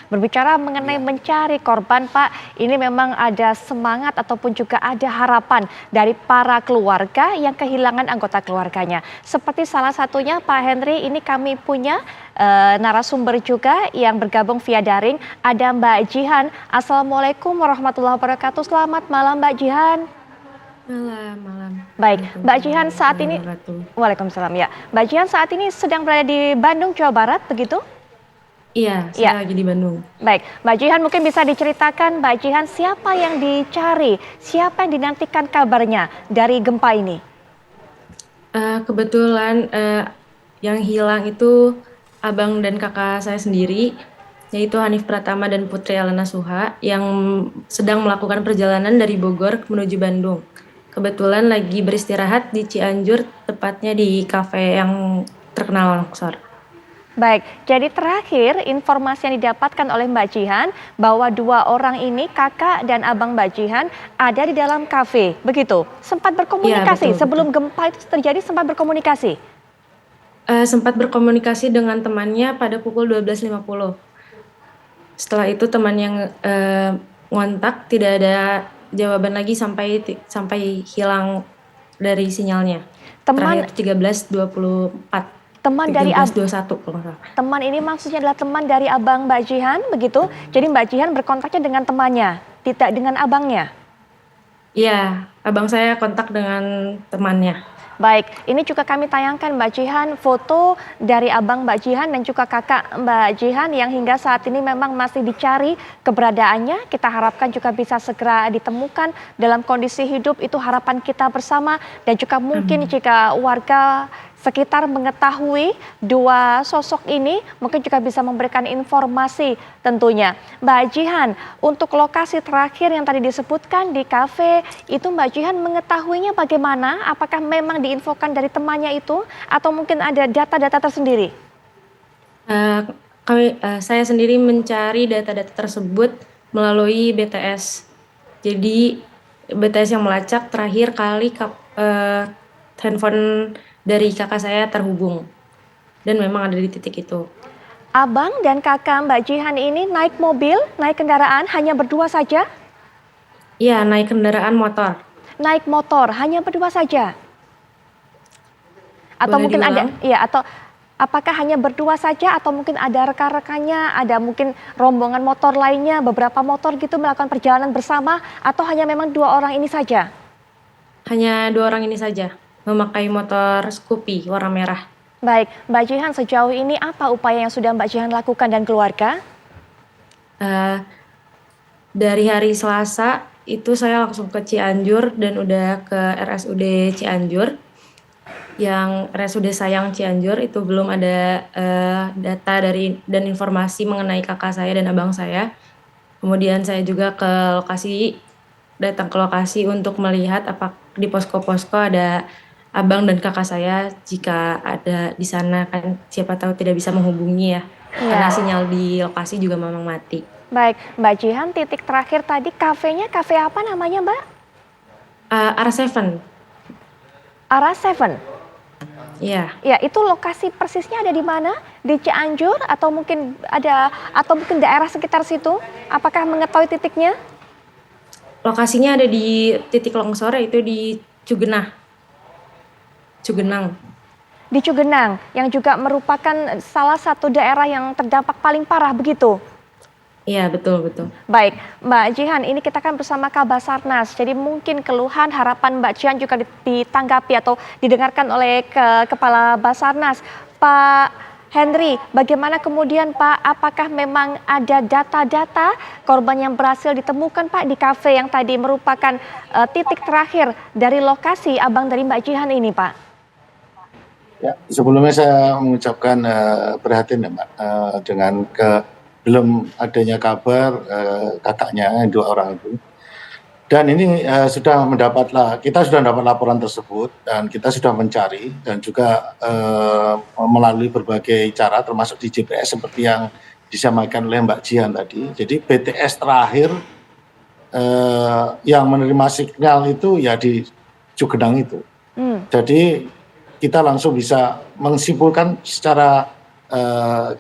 Berbicara mengenai Iya. mencari korban, Pak, ini memang ada semangat ataupun juga ada harapan dari para keluarga yang kehilangan anggota keluarganya. Seperti salah satunya Pak Henry, ini kami punya narasumber juga yang bergabung via daring. Ada Mbak Jihan. Assalamualaikum warahmatullahi wabarakatuh. Selamat malam Mbak Jihan. Malam malam. Baik, Mbak Waalaikumsalam Jihan saat warahmatullahi ini, wabarakatuh. Waalaikumsalam ya. Mbak Jihan saat ini sedang berada di Bandung, Jawa Barat, begitu? Iya, Ya, saya lagi di Bandung. baik. Mbak Jihan mungkin bisa diceritakan, Mbak Jihan, siapa yang dicari, siapa yang dinantikan kabarnya dari gempa ini? Kebetulan yang hilang itu abang dan kakak saya sendiri, yaitu Hanif Pratama dan Putri Alana Suha, yang sedang melakukan perjalanan dari Bogor menuju Bandung. Kebetulan lagi beristirahat di Cianjur, tepatnya di kafe yang terkenal longsor. Baik, jadi terakhir informasi yang didapatkan oleh Mbak Jihan bahwa dua orang ini, kakak dan abang Mbak Jihan, ada di dalam kafe, begitu? Sempat Iya, berkomunikasi, betul betul. sebelum gempa itu terjadi sempat berkomunikasi? Sempat berkomunikasi dengan temannya pada pukul 12.50. Setelah itu teman yang ngontak tidak ada jawaban lagi sampai hilang dari sinyalnya. Teman Terakhir 13.24, teman dari 13.21 kalau nggak salah. teman ini maksudnya adalah teman dari abang Mbak Jihan, begitu? Jadi Mbak Jihan berkontaknya dengan temannya, tidak dengan abangnya. Iya, abang saya kontak dengan temannya. Baik, ini juga kami tayangkan Mbak Jihan foto dari abang Mbak Jihan dan juga kakak Mbak Jihan yang hingga saat ini memang masih dicari keberadaannya. Kita harapkan juga bisa segera ditemukan dalam kondisi hidup, itu harapan kita bersama. Dan juga mungkin Amin. jika warga sekitar mengetahui dua sosok ini, mungkin juga bisa memberikan informasi tentunya. Mbak Jihan, untuk lokasi terakhir yang tadi disebutkan di kafe, itu Mbak Jihan mengetahuinya bagaimana? Apakah memang diinfokan dari temannya itu atau mungkin ada data-data tersendiri? Saya sendiri mencari data-data tersebut melalui BTS. Jadi BTS yang melacak terakhir kali handphone dari kakak saya terhubung dan memang ada di titik itu. Abang dan kakak Mbak Jihan ini naik mobil, naik kendaraan hanya berdua saja? Iya, naik kendaraan motor. Naik motor hanya berdua saja? Atau Boleh mungkin ada, diulang? ya, atau apakah hanya berdua saja atau mungkin ada rekan-rekannya, ada mungkin rombongan motor lainnya, beberapa motor gitu melakukan perjalanan bersama atau hanya memang dua orang ini saja? Hanya 2 orang ini saja, memakai motor Scoopy warna merah. Baik, Mbak Jihan sejauh ini apa upaya yang sudah Mbak Jihan lakukan dan keluarga? Eee, dari hari Selasa itu saya langsung ke Cianjur dan udah ke RSUD Cianjur. Yang RSUD Sayang Cianjur itu belum ada, data dan informasi mengenai kakak saya dan abang saya. Kemudian saya juga datang ke lokasi untuk melihat di posko-posko ada abang dan kakak saya, jika ada di sana kan siapa tahu tidak bisa menghubungi ya, karena Ya, sinyal di lokasi juga memang mati. baik. Mbak Jihan, titik terakhir tadi kafenya, kafe apa namanya Mbak? R7, Ara Seven. iya. Ya, itu lokasi persisnya ada di mana? Di Cianjur atau mungkin daerah sekitar situ? Apakah mengetahui titiknya? Lokasinya ada di titik longsor yaitu di Cugenang. Di Cugenang, yang juga merupakan salah satu daerah yang terdampak paling parah begitu. Iya, betul betul. Baik, Mbak Jihan, ini kita kan bersama Kabasarnas, jadi mungkin keluhan harapan Mbak Jihan juga ditanggapi atau didengarkan oleh Kepala Basarnas. Pak Henry, bagaimana kemudian Pak, apakah memang ada data-data korban yang berhasil ditemukan Pak di kafe yang tadi merupakan titik terakhir dari lokasi abang dari Mbak Jihan ini Pak? Ya, sebelumnya saya mengucapkan prihatin ya Mbak, dengan belum adanya kabar kakaknya dua orang itu. Dan ini kita sudah mendapat laporan tersebut dan kita sudah mencari dan juga melalui berbagai cara termasuk di GPS seperti yang disampaikan oleh Mbak Jihan tadi. Jadi BTS terakhir yang menerima sinyal itu ya di Cugenang itu. Jadi kita langsung bisa menyimpulkan secara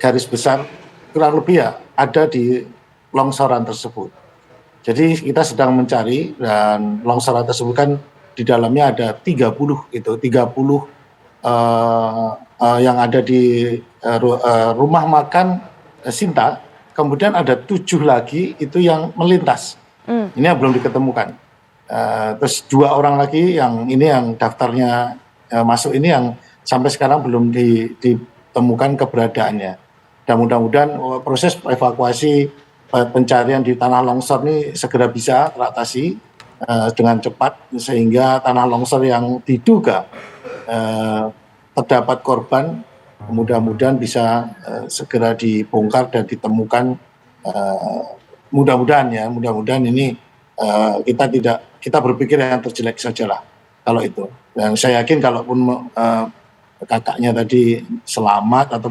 garis besar kurang lebih ya ada di longsoran tersebut. Jadi kita sedang mencari, dan longsoran tersebut kan di dalamnya ada 30 itu, 30 yang ada di rumah makan Sinta, kemudian ada 7 lagi itu yang melintas. Ini yang belum diketemukan. Terus 2 orang lagi yang ini yang daftarnya masuk ini yang sampai sekarang belum ditemukan keberadaannya. Dan mudah-mudahan proses evakuasi pencarian di tanah longsor ini segera bisa teratasi dengan cepat, sehingga tanah longsor yang diduga terdapat korban mudah-mudahan bisa segera dibongkar dan ditemukan. Mudah-mudahan ini kita berpikir yang terjelek sajalah kalau itu. Dan saya yakin kalaupun kakaknya tadi selamat atau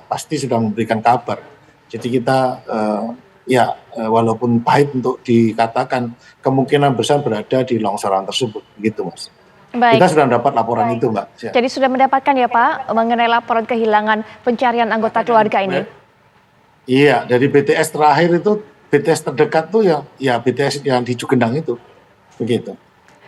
pasti sudah memberikan kabar. Jadi kita walaupun pahit untuk dikatakan, kemungkinan besar berada di longsoran tersebut, gitu Mas. Baik. Kita sudah dapat laporan itu, Mbak. Jadi sudah mendapatkan ya Pak mengenai laporan kehilangan pencarian anggota keluarga ini? Iya, dari BTS terakhir itu, BTS terdekat tuh ya BTS yang di Cugenang itu, begitu.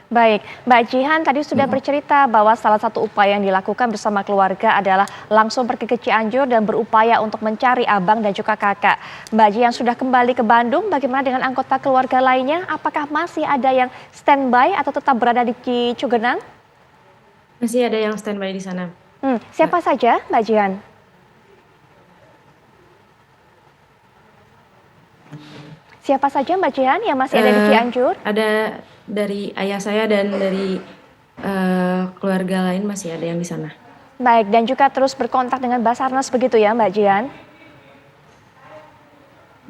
Baik, Mbak Jihan tadi sudah bercerita bahwa salah satu upaya yang dilakukan bersama keluarga adalah langsung pergi ke Cianjur dan berupaya untuk mencari abang dan juga kakak. Mbak Jihan sudah kembali ke Bandung, bagaimana dengan anggota keluarga lainnya? Apakah masih ada yang standby atau tetap berada di Cugenang? Masih ada yang standby di sana. Siapa saja, Mbak Jihan? Siapa saja Mbak Jihan yang masih ada di Cianjur? Ada dari ayah saya dan dari keluarga lain masih ada yang di sana. Baik, dan juga terus berkontak dengan Basarnas begitu ya Mbak Jihan?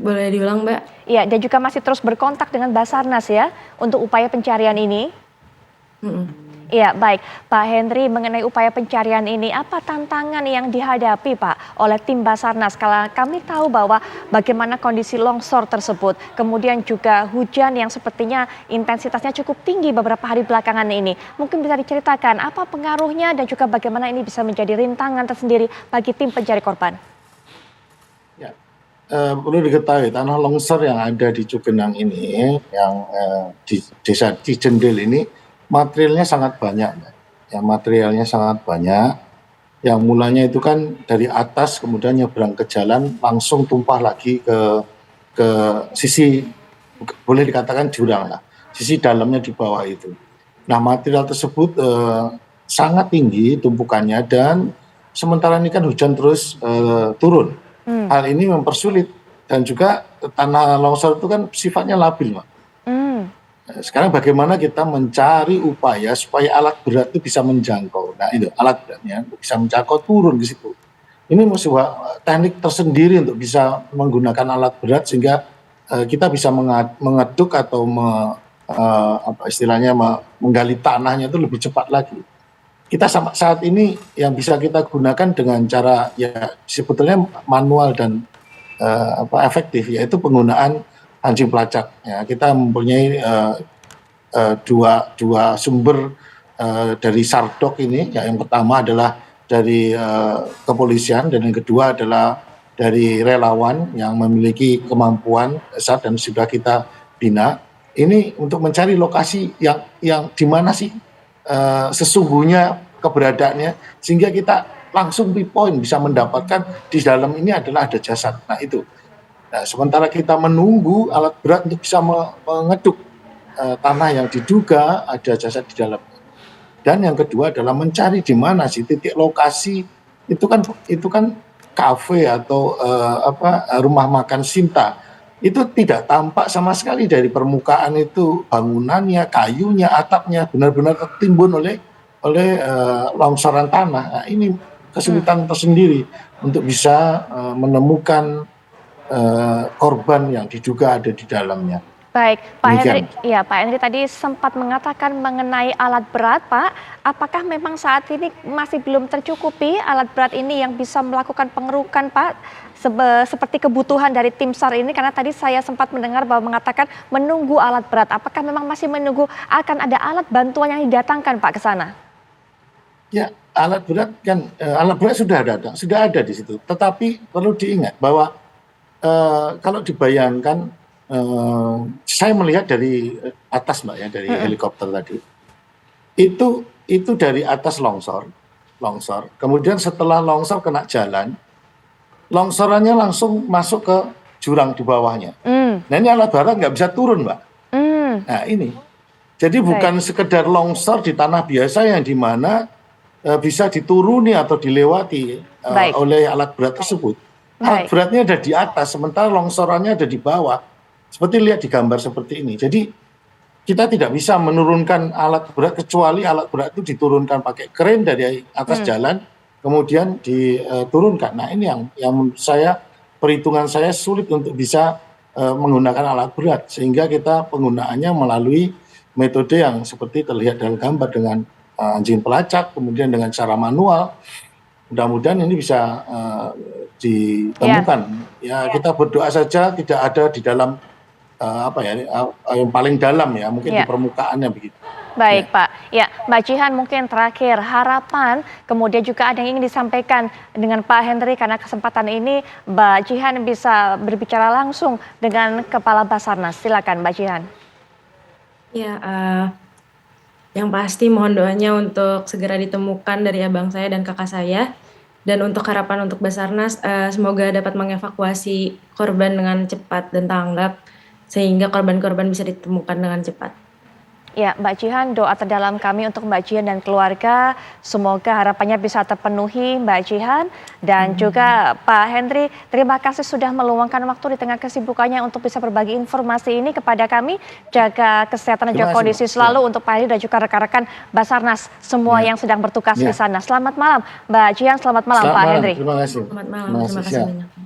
Boleh diulang Mbak? Iya, dan juga masih terus berkontak dengan Basarnas ya untuk upaya pencarian ini? Iya, baik. Pak Henry, mengenai upaya pencarian ini, apa tantangan yang dihadapi Pak oleh tim Basarnas? Kalau kami tahu bahwa bagaimana kondisi longsor tersebut, kemudian juga hujan yang sepertinya intensitasnya cukup tinggi beberapa hari belakangan ini. Mungkin bisa diceritakan apa pengaruhnya dan juga bagaimana ini bisa menjadi rintangan tersendiri bagi tim pencari korban? Ya, perlu diketahui tanah longsor yang ada di Cugenang ini, yang di desa Cijendil ini, materialnya sangat banyak, ya materialnya sangat banyak. Yang mulanya itu kan dari atas kemudian nyebrang ke jalan langsung tumpah lagi ke sisi, boleh dikatakan jurang lah, sisi dalamnya di bawah itu. Nah material tersebut sangat tinggi tumpukannya, dan sementara ini kan hujan terus turun. Hal ini mempersulit, dan juga tanah longsor itu kan sifatnya labil, Pak. Sekarang bagaimana kita mencari upaya supaya alat berat itu bisa menjangkau. Nah itu alat beratnya bisa menjangkau turun ke situ. Ini sebuah teknik tersendiri untuk bisa menggunakan alat berat sehingga kita bisa mengeduk atau menggali tanahnya itu lebih cepat lagi. Kita saat ini yang bisa kita gunakan dengan cara ya sebetulnya manual dan efektif, yaitu penggunaan anjing pelacak. Ya, kita mempunyai dua sumber dari Sardok ini. Ya, yang pertama adalah dari kepolisian, dan yang kedua adalah dari relawan yang memiliki kemampuan besar dan sudah kita bina. Ini untuk mencari lokasi yang di mana sih sesungguhnya keberadaannya, sehingga kita langsung pinpoint bisa mendapatkan di dalam ini adalah ada jasad. Nah itu. Nah, sementara kita menunggu alat berat untuk bisa mengeduk tanah yang diduga ada jasad di dalam. Dan yang kedua adalah mencari di mana sih titik lokasi itu kan kafe atau rumah makan Sinta. Itu tidak tampak sama sekali dari permukaan, itu bangunannya, kayunya, atapnya benar-benar tertimbun oleh longsoran tanah. Nah, ini kesulitan tersendiri untuk bisa menemukan korban yang diduga ada di dalamnya. Baik, Pak Henry, ya Pak Henry tadi sempat mengatakan mengenai alat berat, Pak. Apakah memang saat ini masih belum tercukupi alat berat ini yang bisa melakukan pengerukan, Pak? Seperti kebutuhan dari tim SAR ini, karena tadi saya sempat mendengar bahwa mengatakan menunggu alat berat. Apakah memang masih menunggu akan ada alat bantuan yang didatangkan, Pak, ke sana? Ya, alat berat sudah ada di situ. Tetapi perlu diingat bahwa Kalau dibayangkan, saya melihat dari atas Mbak ya, dari helikopter tadi. Itu dari atas longsor, kemudian setelah longsor kena jalan, longsorannya langsung masuk ke jurang di bawahnya. Nah ini alat berat nggak bisa turun Mbak. Nah ini, jadi bukan sekedar longsor di tanah biasa yang dimana bisa dituruni atau dilewati oleh alat berat tersebut. Alat beratnya ada di atas, sementara longsorannya ada di bawah. Seperti lihat di gambar seperti ini. Jadi kita tidak bisa menurunkan alat berat kecuali alat berat itu diturunkan pakai kren dari atas jalan, kemudian diturunkan. Nah ini yang menurut saya, perhitungan saya sulit untuk bisa menggunakan alat berat, sehingga kita penggunaannya melalui metode yang seperti terlihat dalam gambar dengan anjing pelacak, kemudian dengan cara manual. Mudah-mudahan ini bisa ditemukan. Ya kita berdoa saja tidak ada di dalam yang paling dalam ya, mungkin di permukaannya begitu. Baik Pak, ya Mbak Jihan mungkin terakhir harapan, kemudian juga ada yang ingin disampaikan dengan Pak Henry karena kesempatan ini Mbak Jihan bisa berbicara langsung dengan Kepala Basarnas. Silakan Mbak Jihan. Ya, yang pasti mohon doanya untuk segera ditemukan dari abang saya dan kakak saya. Dan untuk harapan untuk Basarnas, semoga dapat mengevakuasi korban dengan cepat dan tanggap, sehingga korban-korban bisa ditemukan dengan cepat. Ya, Mbak Jihan, doa terdalam kami untuk Mbak Jihan dan keluarga. Semoga harapannya bisa terpenuhi Mbak Jihan. Dan juga Pak Henry, terima kasih sudah meluangkan waktu di tengah kesibukannya untuk bisa berbagi informasi ini kepada kami. Jaga kesehatan dan juga kondisi selalu untuk Pak Henry dan juga rekan-rekan Basarnas semua yang sedang bertugas di sana. Selamat malam Mbak Jihan, selamat malam Pak Henry. Terima kasih. Selamat malam, terima kasih banyak.